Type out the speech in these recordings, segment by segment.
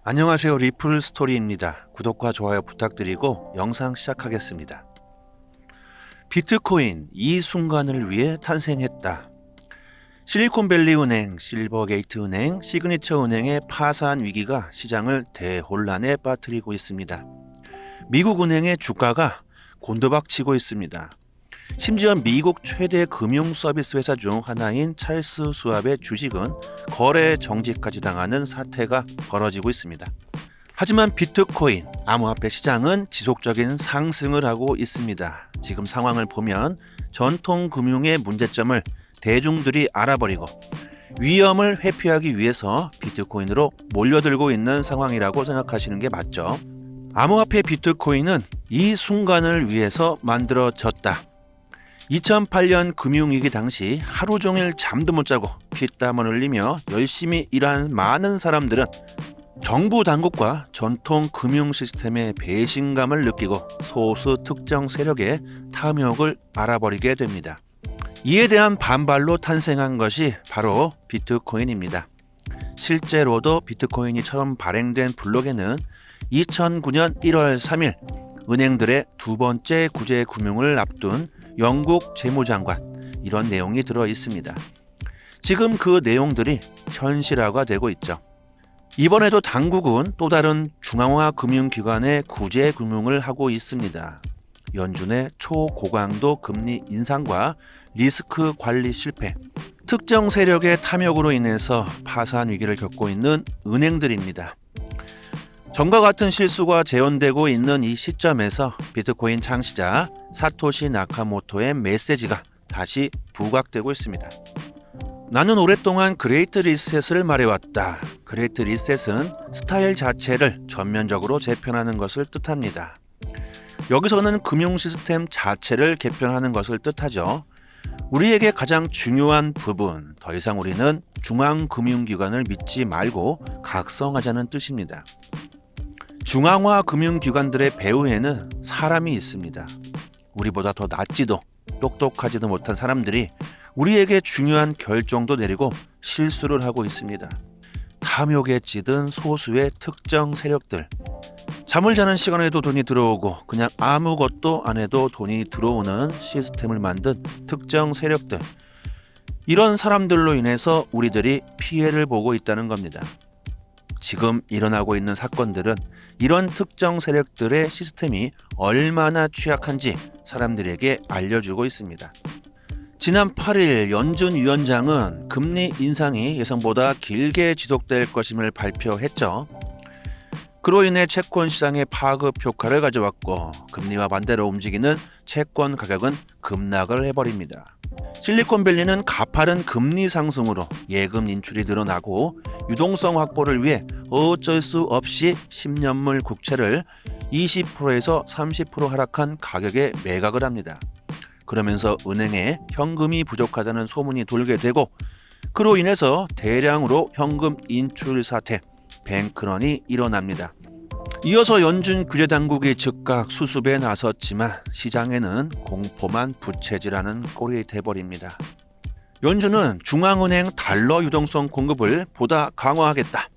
안녕하세요. 리플 스토리입니다. 구독과 좋아요 부탁드리고 영상 시작하겠습니다. 비트코인 이 순간을 위해 탄생했다. 실리콘밸리 은행, 실버게이트 은행, 시그니처 은행의 파산 위기가 시장을 대혼란에 빠뜨리고 있습니다. 미국 은행의 주가가 곤두박치고 있습니다. 심지어 미국 최대 금융 서비스 회사 중 하나인 찰스 수왑의 주식은 거래 정지까지 당하는 사태가 벌어지고 있습니다. 하지만 비트코인, 암호화폐 시장은 지속적인 상승을 하고 있습니다. 지금 상황을 보면 전통 금융의 문제점을 대중들이 알아버리고 위험을 회피하기 위해서 비트코인으로 몰려들고 있는 상황이라고 생각하시는 게 맞죠. 암호화폐 비트코인은 이 순간을 위해서 만들어졌다. 2008년 금융위기 당시 하루 종일 잠도 못 자고 피땀을 흘리며 열심히 일한 많은 사람들은 정부 당국과 전통 금융 시스템의 배신감을 느끼고 소수 특정 세력의 탐욕을 알아버리게 됩니다. 이에 대한 반발로 탄생한 것이 바로 비트코인입니다. 실제로도 비트코인이 처음 발행된 블록에는 2009년 1월 3일 은행들의 두 번째 구제 금융을 앞둔 영국 재무장관 이런 내용이 들어 있습니다. 지금 그 내용들이 현실화가 되고 있죠. 이번에도 당국은 또 다른 중앙화 금융기관의 구제 금융을 하고 있습니다. 연준의 초고강도 금리 인상과 리스크 관리 실패, 특정 세력의 탐욕으로 인해서 파산 위기를 겪고 있는 은행들입니다. 전과 같은 실수가 재현되고 있는 이 시점에서 비트코인 창시자 사토시 나카모토의 메시지가 다시 부각되고 있습니다. 나는 오랫동안 그레이트 리셋을 말해왔다. 그레이트 리셋은 스타일 자체를 전면적으로 재편하는 것을 뜻합니다. 여기서는 금융 시스템 자체를 개편하는 것을 뜻하죠. 우리에게 가장 중요한 부분, 더 이상 우리는 중앙금융기관을 믿지 말고 각성하자는 뜻입니다. 중앙화 금융기관들의 배후에는 사람이 있습니다. 우리보다 더 낫지도 똑똑하지도 못한 사람들이 우리에게 중요한 결정도 내리고 실수를 하고 있습니다. 탐욕에 찌든 소수의 특정 세력들, 잠을 자는 시간에도 돈이 들어오고 그냥 아무것도 안 해도 돈이 들어오는 시스템을 만든 특정 세력들, 이런 사람들로 인해서 우리들이 피해를 보고 있다는 겁니다. 지금 일어나고 있는 사건들은 이런 특정 세력들의 시스템이 얼마나 취약한지 사람들에게 알려주고 있습니다. 지난 8일 연준 위원장은 금리 인상이 예상보다 길게 지속될 것임을 발표했죠. 그로 인해 채권 시장의 파급 효과를 가져왔고 금리와 반대로 움직이는 채권 가격은 급락을 해버립니다. 실리콘밸리는 가파른 금리 상승으로 예금 인출이 늘어나고 유동성 확보를 위해 어쩔 수 없이 10년물 국채를 20%에서 30% 하락한 가격에 매각을 합니다. 그러면서 은행에 현금이 부족하다는 소문이 돌게 되고 그로 인해서 대량으로 현금 인출 사태, 뱅크런이 일어납니다. 이어서 연준 규제당국이 즉각 수습에 나섰지만 시장에는 공포만 부채질하는 꼴이 돼버립니다. 연준은 중앙은행 달러 유동성 공급을 보다 강화하겠다,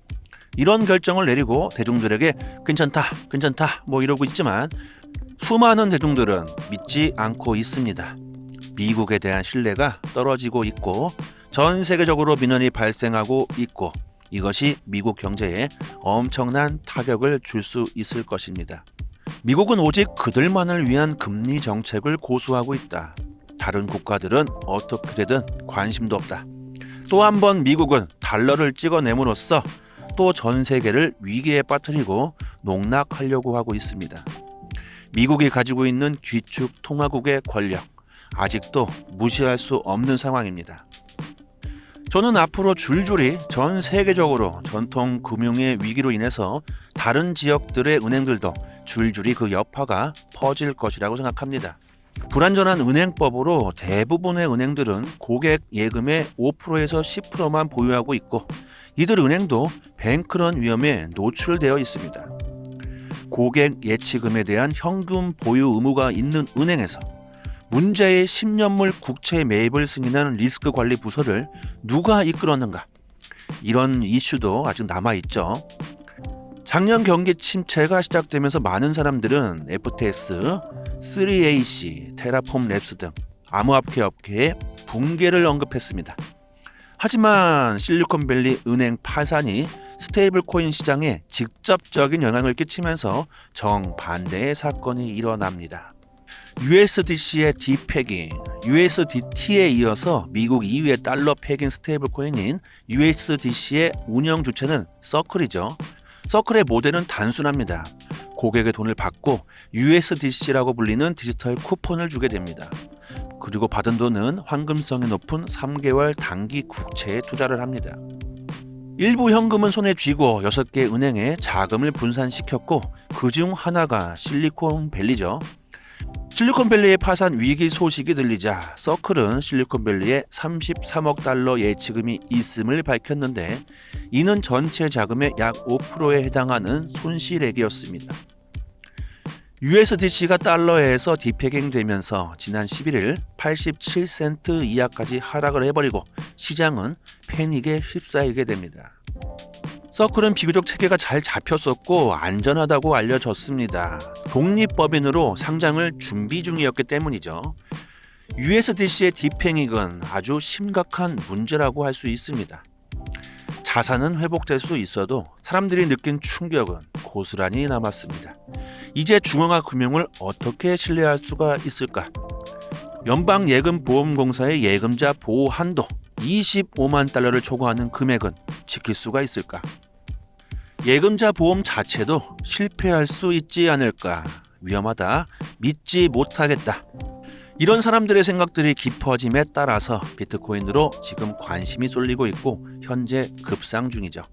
이런 결정을 내리고 대중들에게 괜찮다 뭐 이러고 있지만 수많은 대중들은 믿지 않고 있습니다. 미국에 대한 신뢰가 떨어지고 있고 전 세계적으로 민원이 발생하고 있고 이것이 미국 경제에 엄청난 타격을 줄 수 있을 것입니다. 미국은 오직 그들만을 위한 금리 정책을 고수하고 있다. 다른 국가들은 어떻게 되든 관심도 없다. 또 한 번 미국은 달러를 찍어내므로써 또 전 세계를 위기에 빠뜨리고 농락하려고 하고 있습니다. 미국이 가지고 있는 귀축 통화국의 권력, 아직도 무시할 수 없는 상황입니다. 저는 앞으로 줄줄이 전 세계적으로 전통 금융의 위기로 인해서 다른 지역들의 은행들도 줄줄이 그 여파가 퍼질 것이라고 생각합니다. 불완전한 은행법으로 대부분의 은행들은 고객 예금의 5%에서 10%만 보유하고 있고 이들 은행도 뱅크런 위험에 노출되어 있습니다. 고객 예치금에 대한 현금 보유 의무가 있는 은행에서 문제의 10년물 국채 매입을 승인하는 리스크 관리 부서를 누가 이끌었는가? 이런 이슈도 아직 남아있죠. 작년 경기 침체가 시작되면서 많은 사람들은 FTX, 3AC, 테라폼 랩스 등 암호화폐 업계의 붕괴를 언급했습니다. 하지만 실리콘밸리 은행 파산이 스테이블 코인 시장에 직접적인 영향을 끼치면서 정반대의 사건이 일어납니다. USDC의 디패깅, USDT에 이어서 미국 2위의 달러 패깅 스테이블 코인인 USDC의 운영 주체는 서클이죠. 서클의 모델은 단순합니다. 고객의 돈을 받고 USDC라고 불리는 디지털 쿠폰을 주게 됩니다. 그리고 받은 돈은 환금성이 높은 3개월 단기 국채에 투자를 합니다. 일부 현금은 손에 쥐고 6개 은행에 자금을 분산시켰고 그중 하나가 실리콘밸리죠. 실리콘밸리의 파산 위기 소식이 들리자 서클은 실리콘밸리에 33억 달러 예치금이 있음을 밝혔는데 이는 전체 자금의 약 5%에 해당하는 손실액이었습니다. USDC가 달러에서 디패깅되면서 지난 11일 87센트 이하까지 하락을 해버리고 시장은 패닉에 휩싸이게 됩니다. 서클은 비교적 체계가 잘 잡혔었고 안전하다고 알려졌습니다. 독립법인으로 상장을 준비 중이었기 때문이죠. USDC의 디패닉은 아주 심각한 문제라고 할 수 있습니다. 자산은 회복될 수 있어도 사람들이 느낀 충격은 고스란히 남았습니다. 이제 중앙화 금융을 어떻게 신뢰할 수가 있을까? 연방예금보험공사의 예금자 보호 한도 25만 달러를 초과하는 금액은 지킬 수가 있을까? 예금자 보험 자체도 실패할 수 있지 않을까? 위험하다, 믿지 못하겠다. 이런 사람들의 생각들이 깊어짐에 따라서 비트코인으로 지금 관심이 쏠리고 있고 현재 급상 중이죠.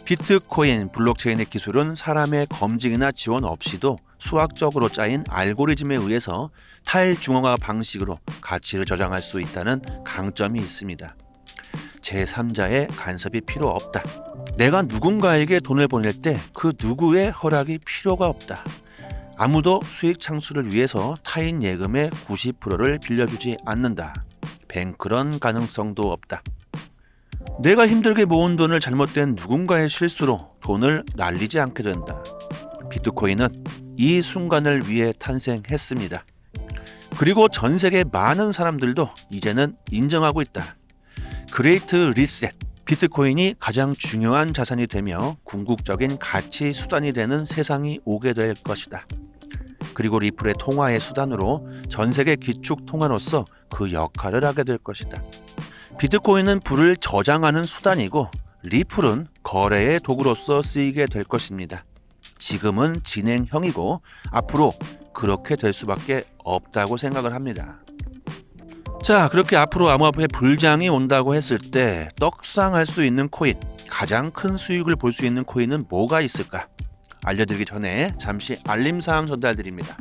비트코인 블록체인의 기술은 사람의 검증이나 지원 없이도 수학적으로 짜인 알고리즘에 의해서 탈중앙화 방식으로 가치를 저장할 수 있다는 강점이 있습니다. 제3자의 간섭이 필요 없다. 내가 누군가에게 돈을 보낼 때 그 누구의 허락이 필요가 없다. 아무도 수익 창출을 위해서 타인 예금의 90%를 빌려주지 않는다. 뱅크런 가능성도 없다. 내가 힘들게 모은 돈을 잘못된 누군가의 실수로 돈을 날리지 않게 된다. 비트코인은 이 순간을 위해 탄생했습니다. 그리고 전 세계 많은 사람들도 이제는 인정하고 있다. 그레이트 리셋, 비트코인이 가장 중요한 자산이 되며 궁극적인 가치 수단이 되는 세상이 오게 될 것이다. 그리고 리플의 통화의 수단으로 전 세계 기축 통화로서 그 역할을 하게 될 것이다. 비트코인은 부를 저장하는 수단이고 리플은 거래의 도구로서 쓰이게 될 것입니다. 지금은 진행형이고 앞으로 그렇게 될 수밖에 없다고 생각을 합니다. 자, 그렇게 앞으로 암호화폐 불장이 온다고 했을 때 떡상할 수 있는 코인, 가장 큰 수익을 볼 수 있는 코인은 뭐가 있을까? 알려드리기 전에 잠시 알림사항 전달드립니다.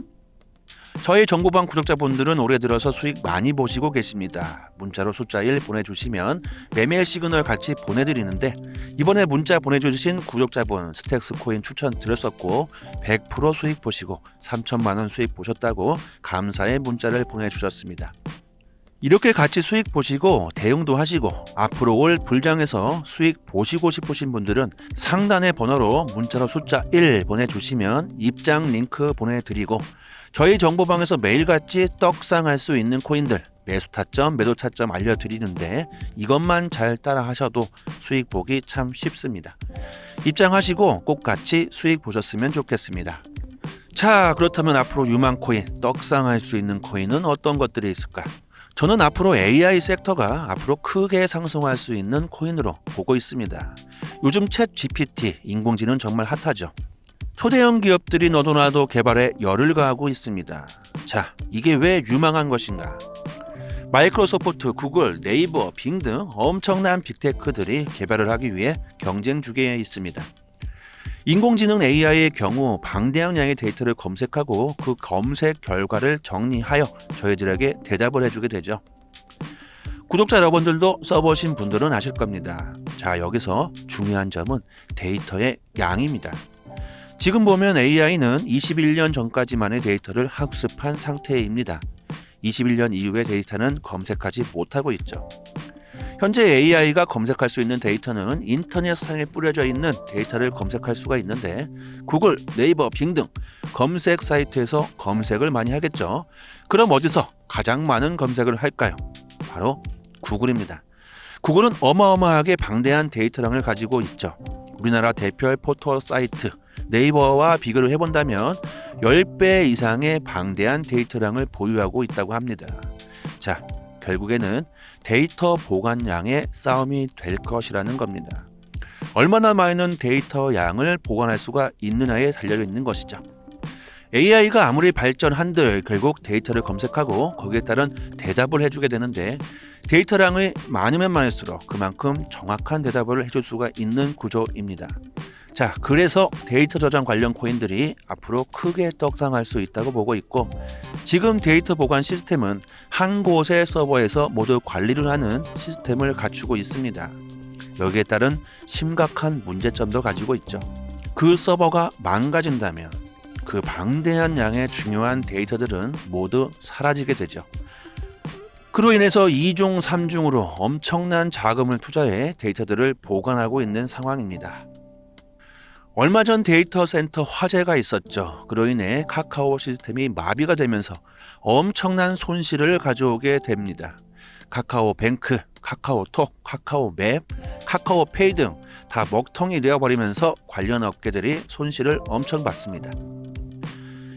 저희 정보방 구독자분들은 올해 들어서 수익 많이 보시고 계십니다. 문자로 숫자 1 보내주시면 매매 시그널 같이 보내드리는데 이번에 문자 보내주신 구독자분 스택스 코인 추천드렸었고 100% 수익 보시고 3천만원 수익 보셨다고 감사의 문자를 보내주셨습니다. 이렇게 같이 수익 보시고 대응도 하시고 앞으로 올 불장에서 수익 보시고 싶으신 분들은 상단의 번호로 문자로 숫자 1 보내주시면 입장 링크 보내드리고 저희 정보방에서 매일같이 떡상할 수 있는 코인들 매수 타점, 매도 타점 알려드리는데 이것만 잘 따라 하셔도 수익 보기 참 쉽습니다. 입장하시고 꼭 같이 수익 보셨으면 좋겠습니다. 자, 그렇다면 앞으로 유망 코인, 떡상할 수 있는 코인은 어떤 것들이 있을까? 저는 앞으로 AI 섹터가 앞으로 크게 상승할 수 있는 코인으로 보고 있습니다. 요즘 챗 GPT, 인공지능 정말 핫하죠. 초대형 기업들이 너도나도 개발에 열을 가하고 있습니다. 자, 이게 왜 유망한 것인가? 마이크로소프트, 구글, 네이버, 빙 등 엄청난 빅테크들이 개발을 하기 위해 경쟁 중에 있습니다. 인공지능 AI의 경우 방대한 양의 데이터를 검색하고 그 검색 결과를 정리하여 저희들에게 대답을 해주게 되죠. 구독자 여러분들도 써보신 분들은 아실 겁니다. 자, 여기서 중요한 점은 데이터의 양입니다. 지금 보면 AI는 21년 전까지만의 데이터를 학습한 상태입니다. 21년 이후의 데이터는 검색하지 못하고 있죠. 현재 AI가 검색할 수 있는 데이터는 인터넷상에 뿌려져 있는 데이터를 검색할 수가 있는데 구글, 네이버, 빙 등 검색 사이트에서 검색을 많이 하겠죠. 그럼 어디서 가장 많은 검색을 할까요? 바로 구글입니다. 구글은 어마어마하게 방대한 데이터량을 가지고 있죠. 우리나라 대표 포털 사이트 네이버와 비교를 해본다면 10배 이상의 방대한 데이터량을 보유하고 있다고 합니다. 자, 결국에는 데이터 보관량의 싸움이 될 것이라는 겁니다. 얼마나 많은 데이터 양을 보관할 수가 있느냐에 달려 있는 것이죠. AI가 아무리 발전한들 결국 데이터를 검색하고 거기에 따른 대답을 해주게 되는데 데이터량이 많으면 많을수록 그만큼 정확한 대답을 해줄 수가 있는 구조입니다. 자, 그래서 데이터 저장 관련 코인들이 앞으로 크게 떡상할 수 있다고 보고 있고 지금 데이터 보관 시스템은 한 곳의 서버에서 모두 관리를 하는 시스템을 갖추고 있습니다. 여기에 따른 심각한 문제점도 가지고 있죠. 그 서버가 망가진다면 그 방대한 양의 중요한 데이터들은 모두 사라지게 되죠. 그로 인해서 2중, 3중으로 엄청난 자금을 투자해 데이터들을 보관하고 있는 상황입니다. 얼마 전 데이터 센터 화재가 있었죠. 그로 인해 카카오 시스템이 마비가 되면서 엄청난 손실을 가져오게 됩니다. 카카오뱅크, 카카오톡, 카카오맵, 카카오페이 등 다 먹통이 되어버리면서 관련 업계들이 손실을 엄청 받습니다.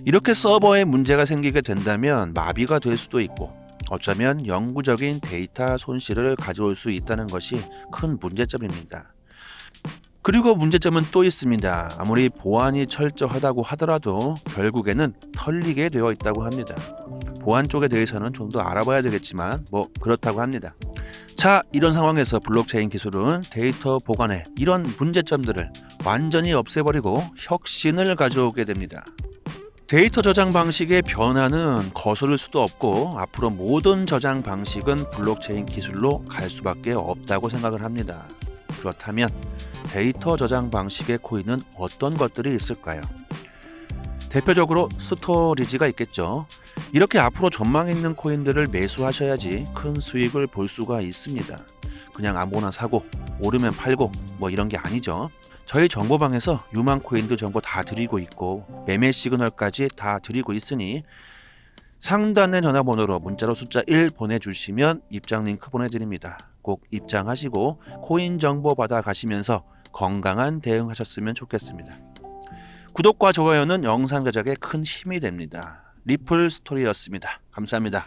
이렇게 서버에 문제가 생기게 된다면 마비가 될 수도 있고 어쩌면 영구적인 데이터 손실을 가져올 수 있다는 것이 큰 문제점입니다. 그리고 문제점은 또 있습니다. 아무리 보안이 철저하다고 하더라도 결국에는 털리게 되어 있다고 합니다. 보안 쪽에 대해서는 좀 더 알아봐야 되겠지만 그렇다고 합니다. 자, 이런 상황에서 블록체인 기술은 데이터 보관의 이런 문제점들을 완전히 없애버리고 혁신을 가져오게 됩니다. 데이터 저장 방식의 변화는 거스를 수도 없고 앞으로 모든 저장 방식은 블록체인 기술로 갈 수밖에 없다고 생각을 합니다. 그렇다면 데이터 저장 방식의 코인은 어떤 것들이 있을까요? 대표적으로 스토리지가 있겠죠. 이렇게 앞으로 전망 있는 코인들을 매수하셔야지 큰 수익을 볼 수가 있습니다. 그냥 아무거나 사고 오르면 팔고 이런 게 아니죠. 저희 정보방에서 유망 코인들 정보 다 드리고 있고 매매 시그널까지 다 드리고 있으니 상단의 전화번호로 문자로 숫자 1 보내주시면 입장 링크 보내드립니다. 꼭 입장하시고 코인 정보 받아 가시면서 건강한 대응하셨으면 좋겠습니다. 구독과 좋아요는 영상 제작에 큰 힘이 됩니다. 리플 스토리였습니다. 감사합니다.